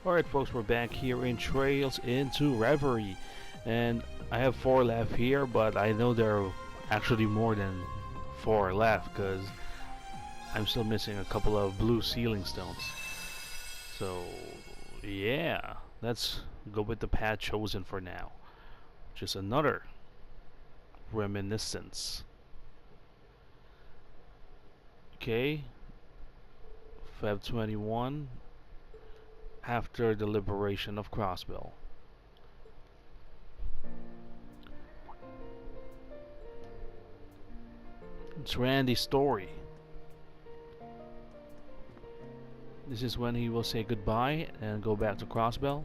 Alright folks, we're back here in Trails into Reverie. And I have 4 left here, but I know there are actually more than 4 left because I'm still missing a couple of blue ceiling stones. So yeah, let's go with the path chosen for now. Just another reminiscence. Okay, Feb 21, after the liberation of Crossbell. It's Randy's story. This is when he will say goodbye and go back to Crossbell.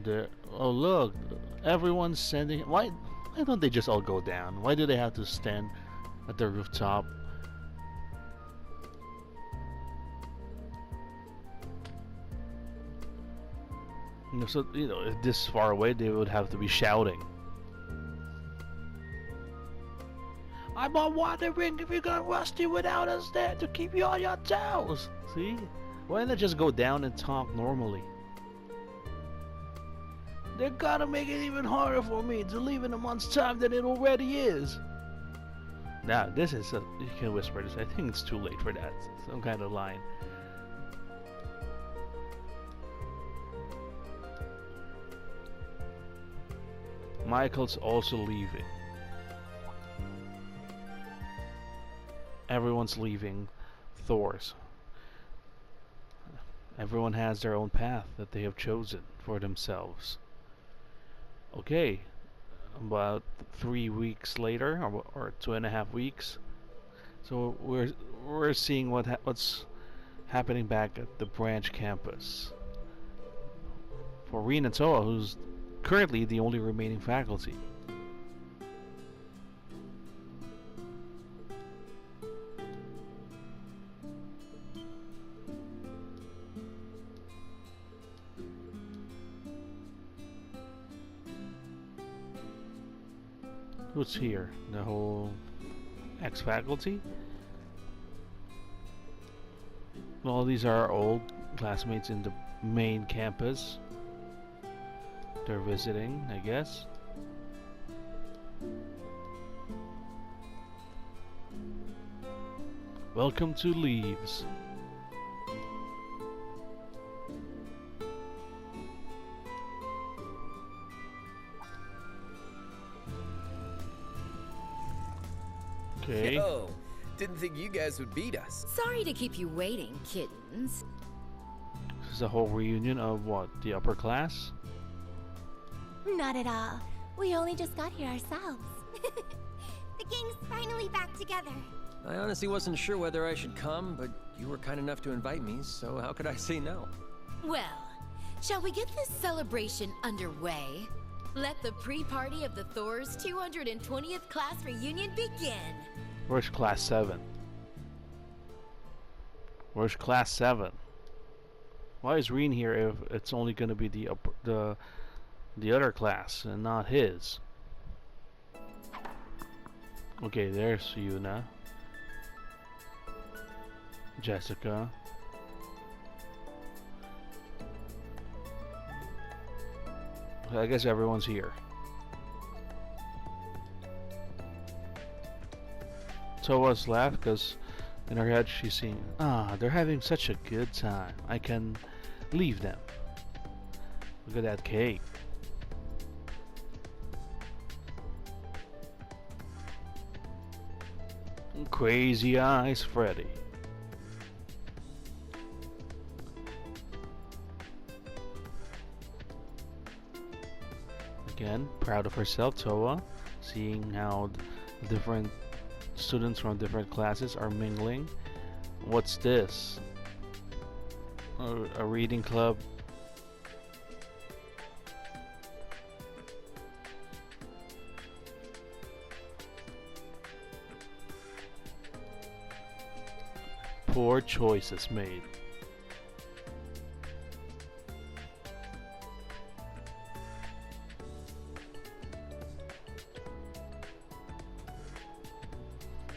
There. Oh look, everyone's sending. Why don't they just all go down? Why do they have to stand at the rooftop? So if this far away, they would have to be shouting. I'm wondering if you got Rusty without us there to keep you on your toes. See? Why not just go down and talk normally? They're gonna make it even harder for me to leave in a month's time than it already is. Now, this is you can whisper this. I think it's too late for that. Some kind of line. Michael's also leaving. Everyone's leaving Thor's. Everyone has their own path that they have chosen for themselves. Okay, about 3 weeks later, or 2.5 weeks. So we're seeing what's happening back at the branch campus for Reen and Toa, who's currently the only remaining faculty. Who's here? The whole ex-faculty? Well, these are our old classmates in the main campus. They're visiting, I guess. Welcome to Leaves. Okay. Yo, didn't think you guys would beat us. Sorry to keep you waiting, kittens. This is a whole reunion of what? The upper class? Not at all. We only just got here ourselves. The gang's finally back together. I honestly wasn't sure whether I should come, but you were kind enough to invite me, so how could I say no? Well, shall we get this celebration underway? Let the pre-party of the Thor's 220th class reunion begin. Where's class 7? Where's class 7? Why is Reen here if it's only going to be the other class and not his? Okay, there's Yuna, Jessica. I guess everyone's here. Toa's laughed because in her head she's seeing, they're having such a good time. I can leave them. Look at that cake. Crazy Eyes Freddy. Again, proud of herself, Toa, seeing how different students from different classes are mingling. What's this? A reading club? Poor choices made.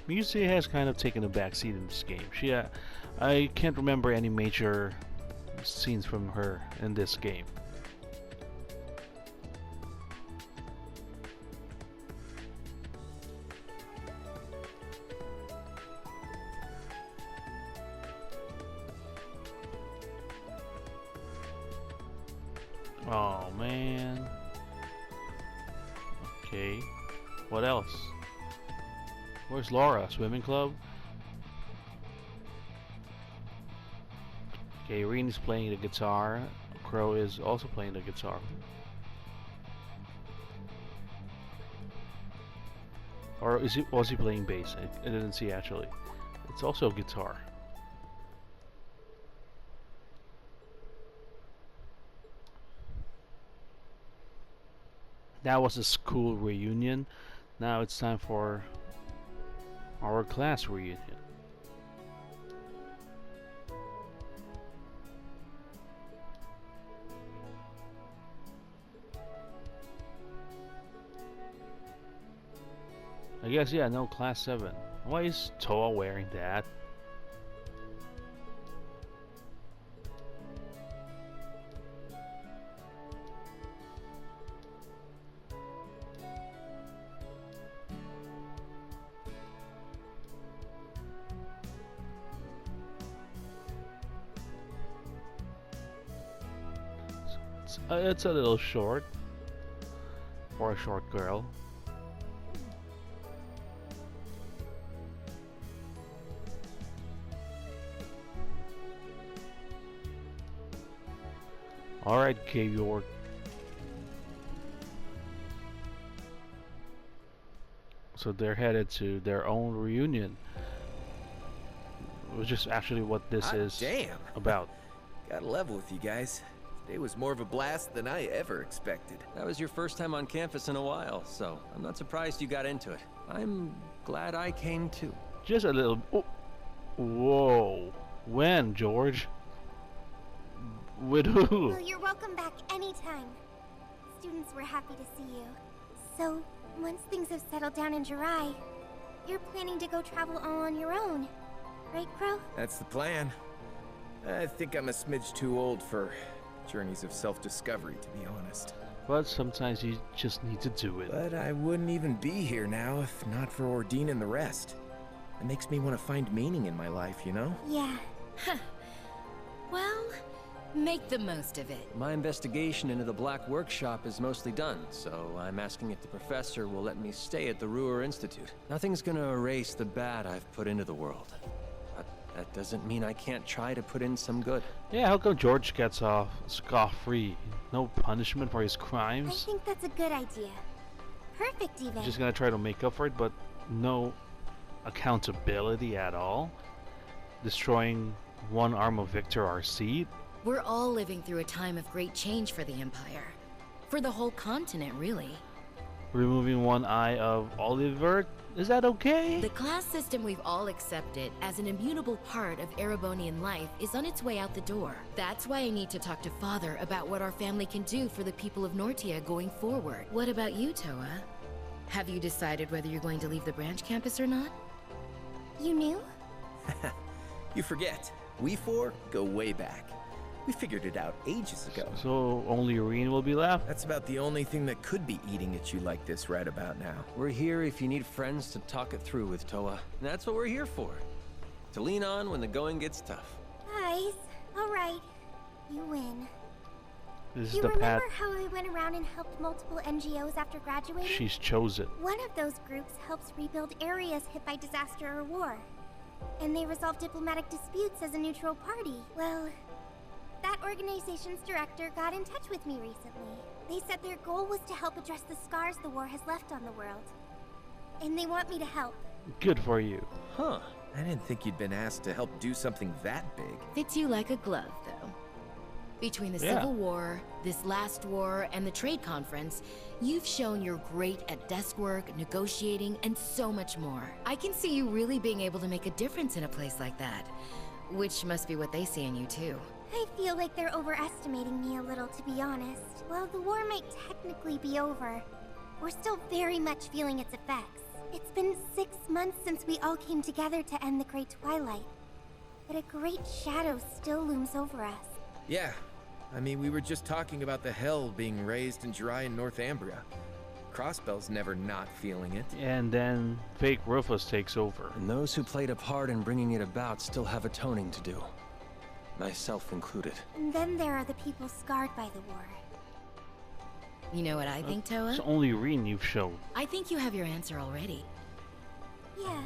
Music has kind of taken a backseat in this game. I can't remember any major scenes from her in this game. Oh man. Okay. What else? Where's Laura? Swimming club? Okay, Reen's playing the guitar. Crow is also playing the guitar. Or was he playing bass? I didn't see actually. It's also a guitar. That was a school reunion. Now it's time for our class reunion. I guess, yeah, no class 7. Why is Toa wearing that? It's a little short for a short girl. Alright, Georg. So they're headed to their own reunion. Which is actually what this is damn. about. Gotta level with you guys. Today was more of a blast than I ever expected. That was your first time on campus in a while, so I'm not surprised you got into it. I'm glad I came too. Just a little... Oh. Whoa. When, George? With who? Well, you're welcome back anytime. Students were happy to see you. So, once things have settled down in Jirai, you're planning to go travel all on your own. Right, Crow? That's the plan. I think I'm a smidge too old for journeys of self-discovery, to be honest. But sometimes you just need to do it. But I wouldn't even be here now if not for Ordine and the rest. It makes me want to find meaning in my life, you know? Yeah. Well, make the most of it. My investigation into the Black Workshop is mostly done, so I'm asking if the professor will let me stay at the Ruhr Institute. Nothing's gonna erase the bad I've put into the world. But that doesn't mean I can't try to put in some good. Yeah, how come George gets off scot-free? No punishment for his I crimes? think that's a good idea. Perfect, even. Just gonna try to make up for it, but no accountability at all? Destroying one arm of Victor Arcide? We're all living through a time of great change for the Empire. For the whole continent, really. Removing one eye of Oliver? Is that okay? The class system we've all accepted as an immutable part of Erebonian life is on its way out the door. That's why I need to talk to Father about what our family can do for the people of Nortia going forward. What about you, Toa? Have you decided whether you're going to leave the branch campus or not? You knew? You forget, we four go way back. We figured it out ages ago. So only Reen will be left? That's about the only thing that could be eating at you like this right about now. We're here if you need friends to talk it through with, Toa. And that's what we're here for. To lean on when the going gets tough. Guys, alright. You win. This is You the remember path how I went around and helped multiple NGOs after graduating? she's chosen. One of those groups helps rebuild areas hit by disaster or war. And they resolve diplomatic disputes as a neutral party. Well, that organization's director got in touch with me recently. They said their goal was to help address the scars the war has left on the world. And they want me to help. Good for you. Huh. I didn't think you'd been asked to help do something that big. Fits you like a glove, though. Between the Yeah. Civil War, this last war, and the trade conference, you've shown you're great at desk work, negotiating, and so much more. I can see you really being able to make a difference in a place like that. Which must be what they see in you, too. I feel like they're overestimating me a little, to be honest. While the war might technically be over, we're still very much feeling its effects. It's been 6 months since we all came together to end the Great Twilight. But a great shadow still looms over us. Yeah. I mean, we were just talking about the hell being raised and dry in Northumbria. Crossbell's never not feeling it. And then fake Rufus takes over. And those who played a part in bringing it about still have atoning to do. Myself included. And then there are the people scarred by the war. You know what I think, Toa? It's only Reen you've shown. I think you have your answer already. Yeah.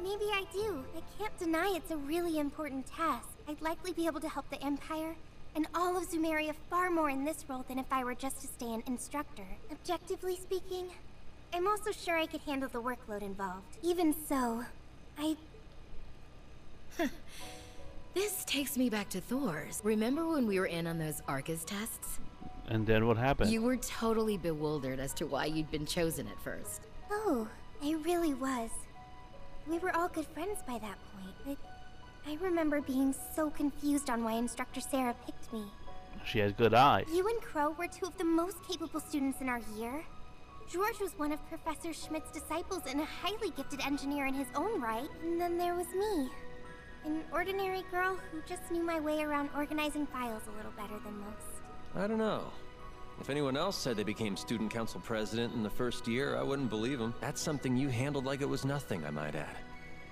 Maybe I do. I can't deny it's a really important task. I'd likely be able to help the Empire and all of Zumeria far more in this role than if I were just to stay an instructor. Objectively speaking, I'm also sure I could handle the workload involved. Even so, This takes me back to Thor's. Remember when we were in on those Arcus tests? And then what happened? You were totally bewildered as to why you'd been chosen at first. Oh, I really was. We were all good friends by that point, but I remember being so confused on why Instructor Sarah picked me. She has good eyes. You and Crow were two of the most capable students in our year. George was one of Professor Schmidt's disciples and a highly gifted engineer in his own right. And then there was me, an ordinary girl who just knew my way around organizing files a little better than most. I don't know. If anyone else said they became student council president in the first year, I wouldn't believe them. That's something you handled like it was nothing, I might add.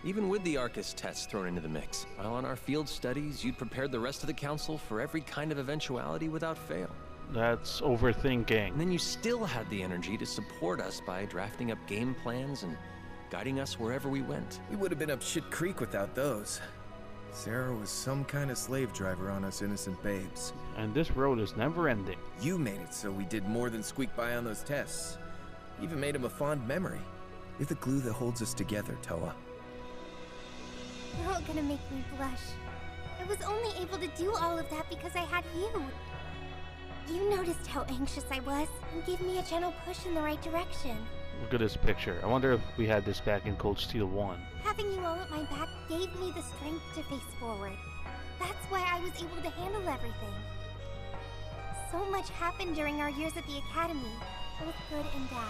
Even with the Arcus tests thrown into the mix. While on our field studies, you'd prepared the rest of the council for every kind of eventuality without fail. That's overthinking. And then you still had the energy to support us by drafting up game plans and guiding us wherever we went. We would have been up shit creek without those. Sarah was some kind of slave driver on us innocent babes. And this road is never ending. You made it so we did more than squeak by on those tests. Even made him a fond memory. You're the glue that holds us together, Toa. You're all gonna make me blush. I was only able to do all of that because I had you. You noticed how anxious I was and gave me a gentle push in the right direction. Look at this picture. I wonder if we had this back in Cold Steel 1. Having you all at my back gave me the strength to face forward. That's why I was able to handle everything. So much happened during our years at the Academy, both good and bad.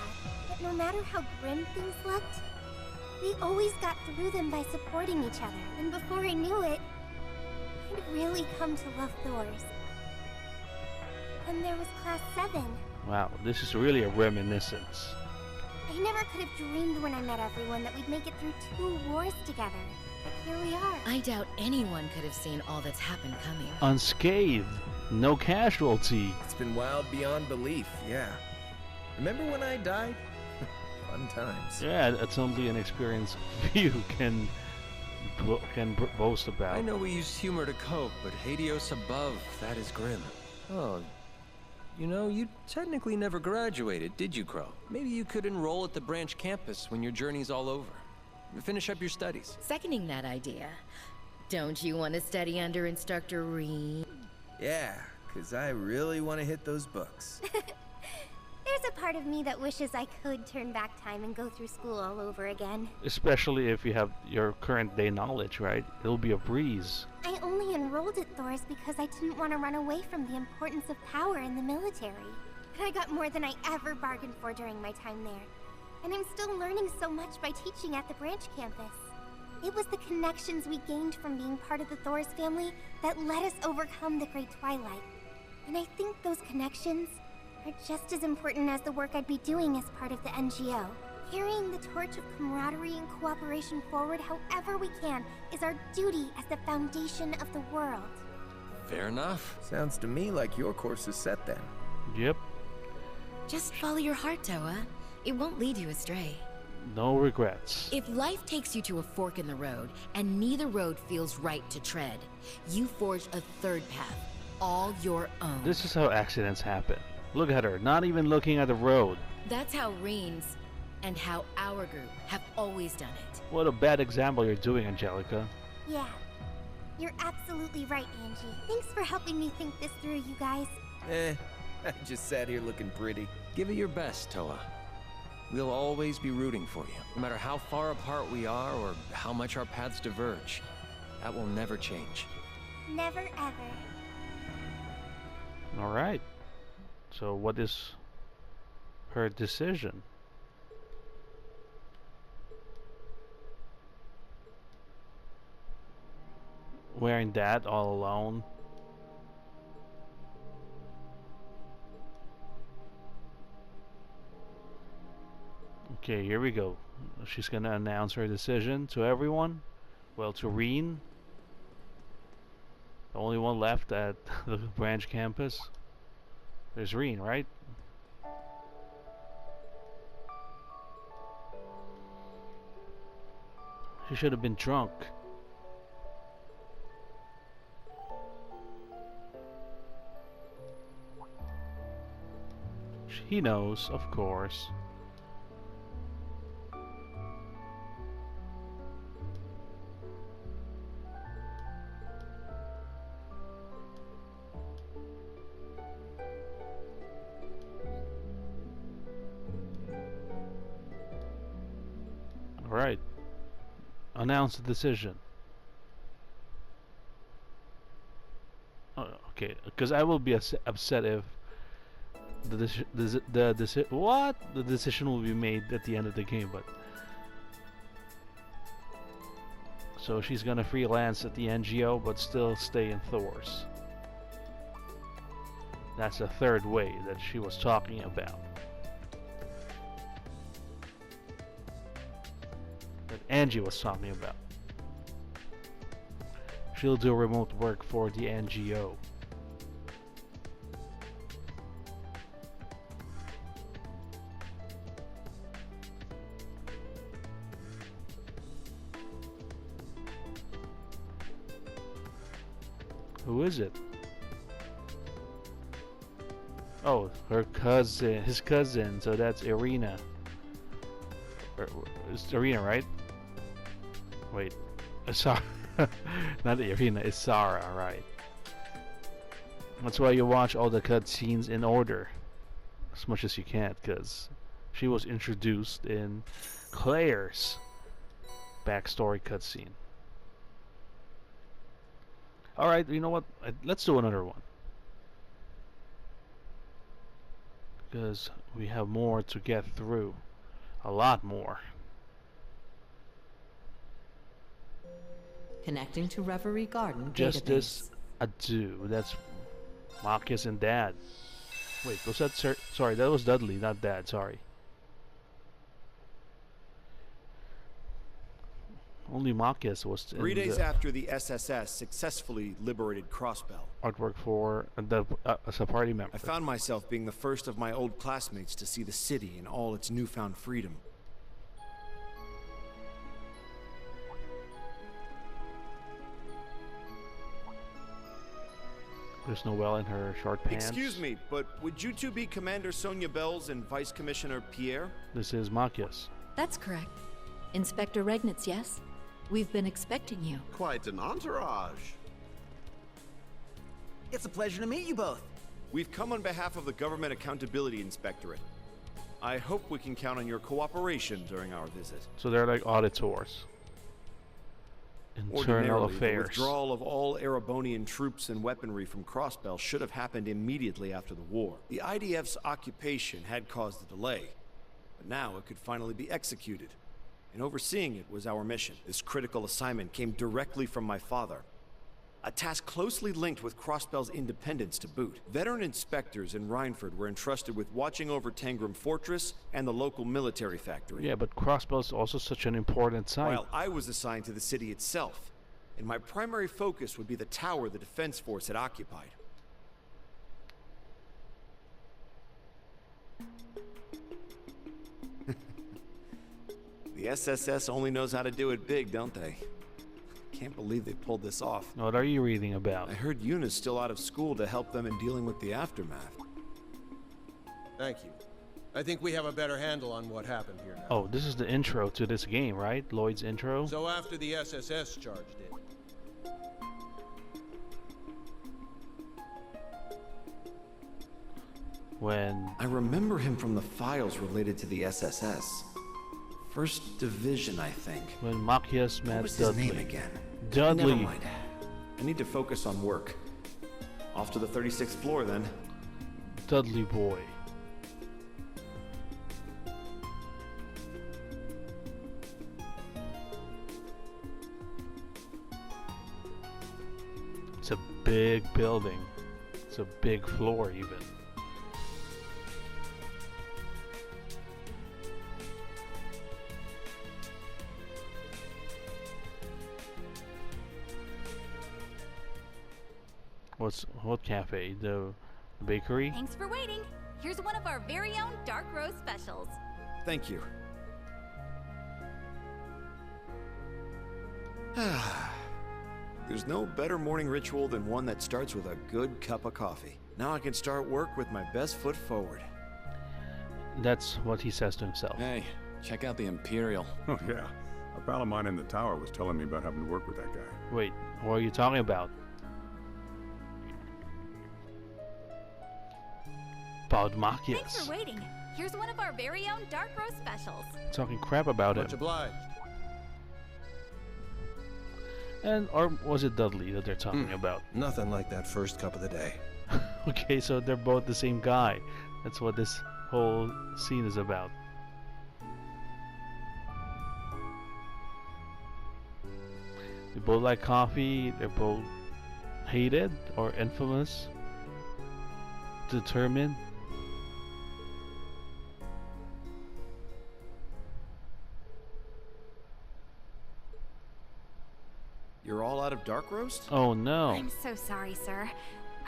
But no matter how grim things looked, we always got through them by supporting each other. And before I knew it, I'd really come to love Thor's. And there was Class 7. Wow, this is really a reminiscence. I never could have dreamed when I met everyone that we'd make it through 2 wars together. But here we are. I doubt anyone could have seen all that's happened coming. Unscathed. No casualty. It's been wild beyond belief, yeah. Remember when I died? Fun times. Yeah, that's only an experience few can boast about. I know we use humor to cope, but Hades above, that is grim. Oh, you know, you technically never graduated, did you, Crow? Maybe you could enroll at the branch campus when your journey's all over. Finish up your studies. Seconding that idea. Don't you want to study under Instructor Reed? Yeah, 'cause I really want to hit those books. There's a part of me that wishes I could turn back time and go through school all over again. Especially if you have your current day knowledge, right? It'll be a breeze. I only enrolled at Thor's because I didn't want to run away from the importance of power in the military. But I got more than I ever bargained for during my time there. And I'm still learning so much by teaching at the branch campus. It was the connections we gained from being part of the Thor's family that let us overcome the Great Twilight. And I think those connections are just as important as the work I'd be doing as part of the NGO. Carrying the torch of camaraderie and cooperation forward however we can is our duty as the foundation of the world. Fair enough. Sounds to me like your course is set then. Yep. Just follow your heart, Toa. It won't lead you astray. No regrets. If life takes you to a fork in the road, and neither road feels right to tread, you forge a third path, all your own. This is how accidents happen. Look at her, not even looking at the road. That's how Reen's and how our group have always done it. What a bad example you're doing, Angelica. Yeah, you're absolutely right, Angie. Thanks for helping me think this through, you guys. I just sat here looking pretty. Give it your best, Toa. We'll always be rooting for you, no matter how far apart we are or how much our paths diverge. That will never change. Never ever. Alright. So what is her decision? wearing that all alone. Okay, here we go. She's gonna announce her decision to everyone. Well, to Reen, the only one left at the branch campus. There's Reen, right? She should have been drunk. He knows, of course. Alright. Announce the decision. Okay, because I will be upset if the decision will be made at the end of the game, but so she's gonna freelance at the NGO but still stay in Thor's. That's the third way that she was talking about. That Angie was talking about. She'll do remote work for the NGO. Who is it? Oh, her cousin, his cousin, so that's Irina. It's Irina, right? Wait, Sarah. Not Irina, it's Sarah, right? That's why you watch all the cutscenes in order, as much as you can, because she was introduced in Claire's backstory cutscene. Alright, you know what? Let's do another one. Because we have more to get through. A lot more. Connecting to Reverie Garden Justice database. Adu. That's Marcus and Dad. Wait, was that sorry, that was Dudley, not Dad, sorry. Only Marcus was in 3 days the after the SSS successfully liberated Crossbell, artwork for the as a party member. I found myself being the first of my old classmates to see the city in all its newfound freedom. There's Noelle in her short pants. Excuse me, but would you two be Commander Sonia Bells and Vice Commissioner Pierre? This is Marcus. That's correct. Inspector Regnitz, yes? We've been expecting you. Quite an entourage. It's a pleasure to meet you both. We've come on behalf of the Government Accountability Inspectorate. I hope we can count on your cooperation during our visit. So they're like auditors. Internal Ordinarily, affairs. the withdrawal of all Erebonian troops and weaponry from Crossbell should have happened immediately after the war. The IDF's occupation had caused the delay, but now it could finally be executed. And overseeing it was our mission. This critical assignment came directly from my father. A task closely linked with Crossbell's independence to boot. Veteran inspectors in Rhineford were entrusted with watching over Tangram Fortress and the local military factory. Yeah, but Crossbell is also such an important site. While I was assigned to the city itself, and my primary focus would be the tower the defense force had occupied. The SSS only knows how to do it big, don't they? Can't believe they pulled this off. What are you reading about? I heard Yuna's still out of school to help them in dealing with the aftermath. Thank you. I think we have a better handle on what happened here now. Oh, this is the intro to this game, right? Lloyd's intro? So after the SSS charged in, When I remember him from the files related to the SSS. First Division, I think. when Marcus met What was Dudley. his name again? Dudley. Never mind. I need to focus on work. Off to the 36th floor, then. Dudley boy. big building. It's a big floor even. What cafe? The bakery? Thanks for waiting. Here's one of our very own dark roast specials. Thank you. There's no better morning ritual than one that starts with a good cup of coffee. Now I can start work with my best foot forward. That's what he says to himself. Hey, check out the Imperial. Oh, yeah. A pal of mine in the tower was telling me about having to work with that guy. Wait, what are you talking about? Thanks Baudemachius. for waiting. Here's one of our very own dark roast specials. Talking crap about him. Much obliged. Or was it Dudley that they're talking about? Nothing like that first cup of the day. Okay, so they're both the same guy. That's what this whole scene is about. They both like coffee. They're both hated or infamous. Determined. You're all out of dark roast? Oh no. I'm so sorry, sir.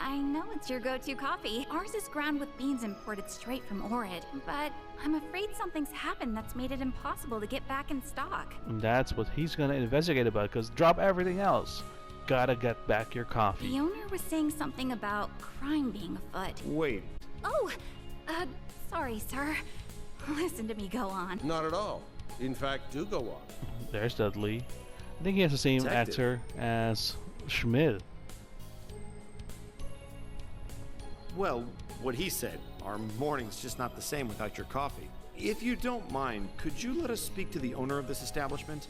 I know it's your go-to coffee. Ours is ground with beans imported straight from Orid, but I'm afraid something's happened that's made it impossible to get back in stock. And that's what he's gonna investigate about, because drop everything else. Gotta get back your The coffee. owner was saying something about crime being afoot. Wait, Oh, sorry, sir. Listen to me go on. Not at all. In fact, do go on. There's Dudley. I think he has the same Detective. actor as Schmidt. well, what he said. Our morning's just not the same without your coffee. If you don't mind, could you let us speak to the owner of this establishment?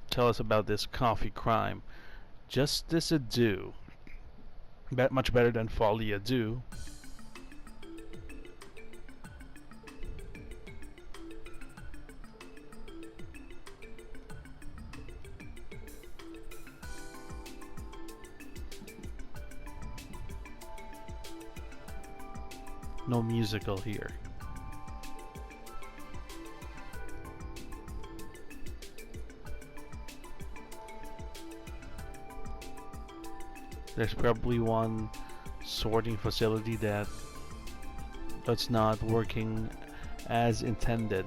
Tell us about this coffee crime. Justice ado. Much better than folly ado. No musical here. There's probably one sorting facility that's not working as intended.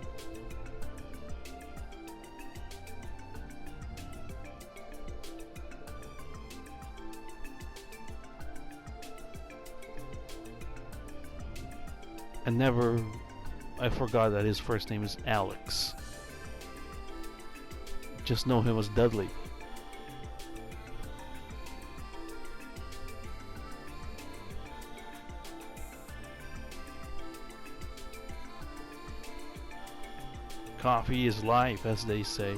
I forgot that his first name is Alex. Just know him as Dudley. Coffee is life, as they say.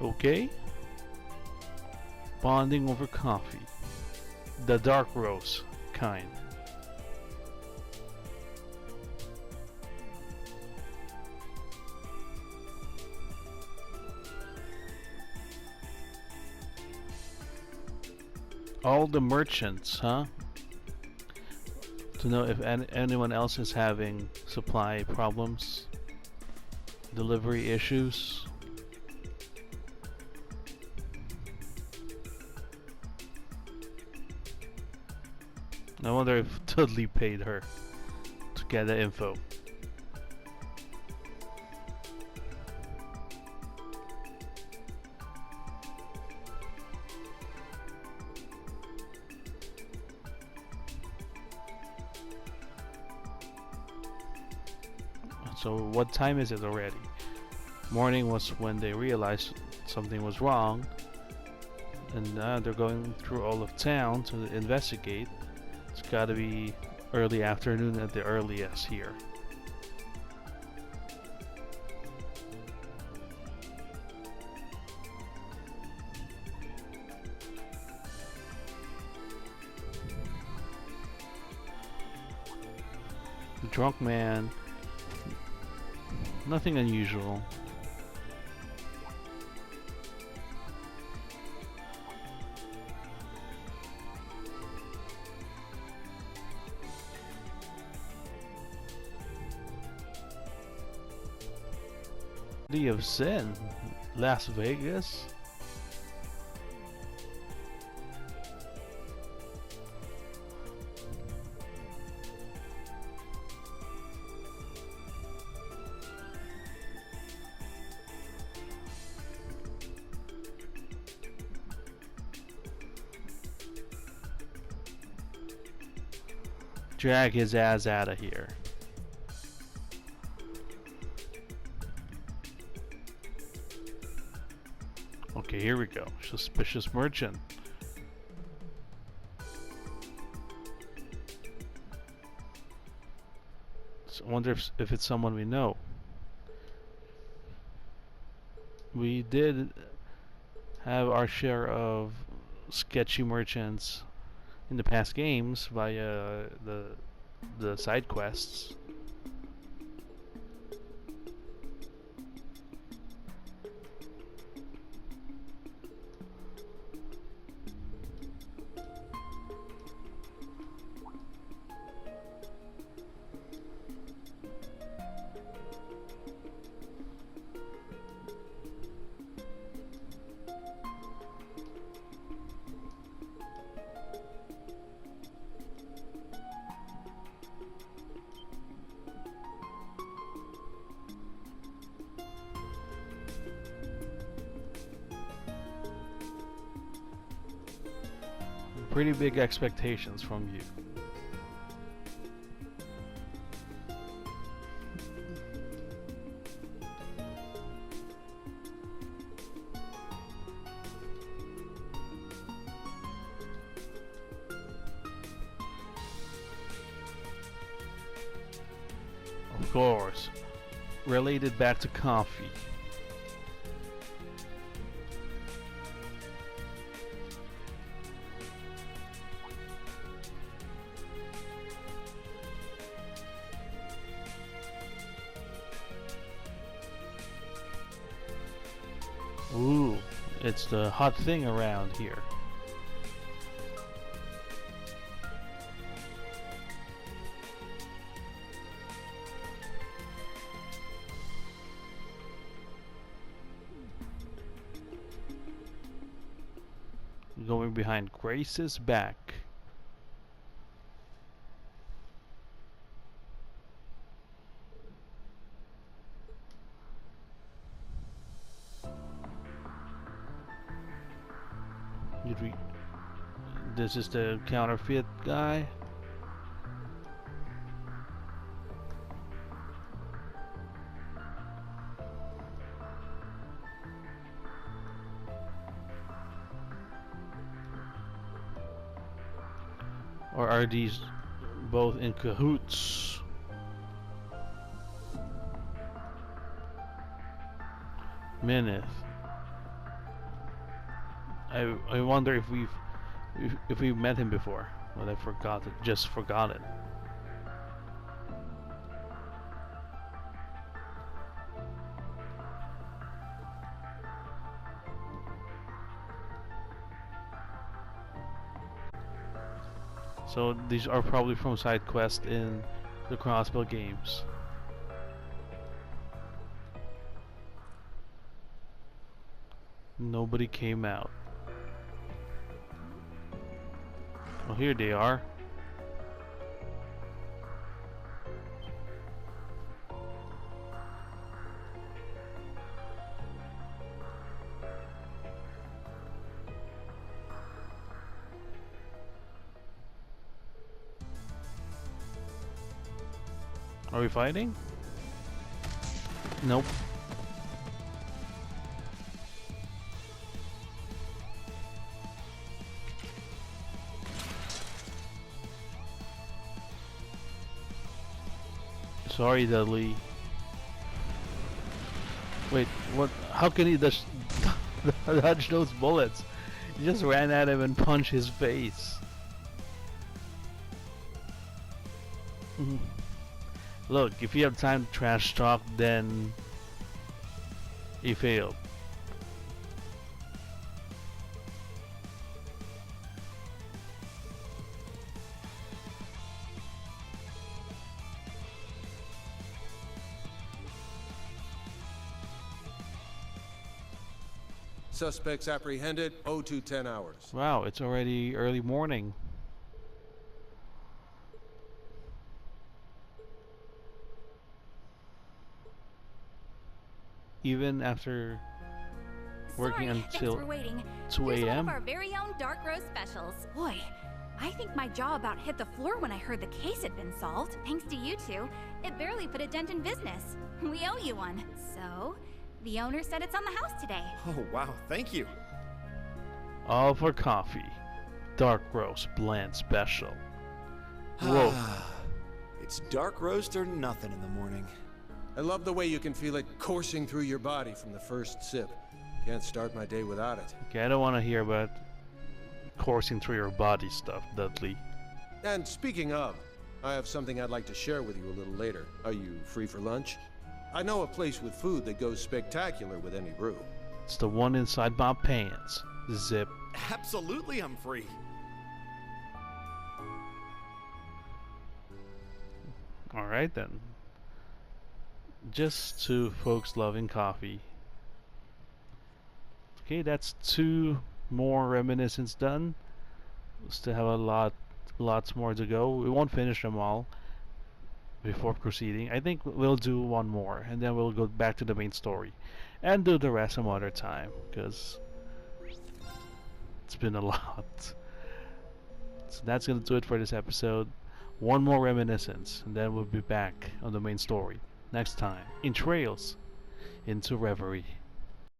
Okay. Bonding over coffee. The dark roast kind. All the merchants, huh? To know if anyone else is having supply problems, delivery issues. I wonder if Dudley paid her to get the info. So what time is it already? Morning was when they realized something was wrong, and now they're going through all of town to investigate. It's gotta be early afternoon at the earliest here. The drunk man Nothing unusual. City of Sin, Las Vegas. Drag his ass out of here. Okay, here we go. Suspicious merchant. So I wonder if it's someone we know. We did have our share of sketchy merchants in the past games via the side quests. Pretty big expectations from you. Of course, related back to coffee. Ooh, it's the hot thing around here. Going behind Grace's back. This is the counterfeit guy. Or are these both in cahoots? Minith. I wonder if we've met him before, but I forgot it. Just forgot it. So these are probably from side quest in the Crossbell games. Nobody came out. Oh, here they are. Are we fighting? Nope. Sorry, Dudley. Wait, what? How can he dodge those bullets? He just ran at him and punched his face. Look, if you have time to trash talk, then you failed. Suspects apprehended, 0210 hours. Wow, it's already early morning. Even after working Sorry, until thanks for waiting. 2 Here's one of a.m. our very own dark roast specials. Boy, I think my jaw about hit the floor when I heard the case had been solved. Thanks to you two, it barely put a dent in business. We owe you one. So, the owner said it's on the house today. Oh, wow, thank you. All for coffee. Dark roast blend special. Whoa. It's dark roast or nothing in the morning. I love the way you can feel it coursing through your body from the first sip. Can't start my day without it. Okay, I don't want to hear about coursing through your body stuff, Dudley. And speaking of, I have something I'd like to share with you a little later. Are you free for lunch? I know a place with food that goes spectacular with any brew. It's the one inside my pants. Zip. Absolutely, I'm free. Alright then. Just two folks loving coffee. Okay, that's 2 more reminiscence done. We still have lots more to go. We won't finish them all before proceeding. I think we'll do one more and then we'll go back to the main story and do the rest some other time, because it's been a lot. So that's gonna do it for this episode. One more reminiscence and then we'll be back on the main story next time in Trails into Reverie.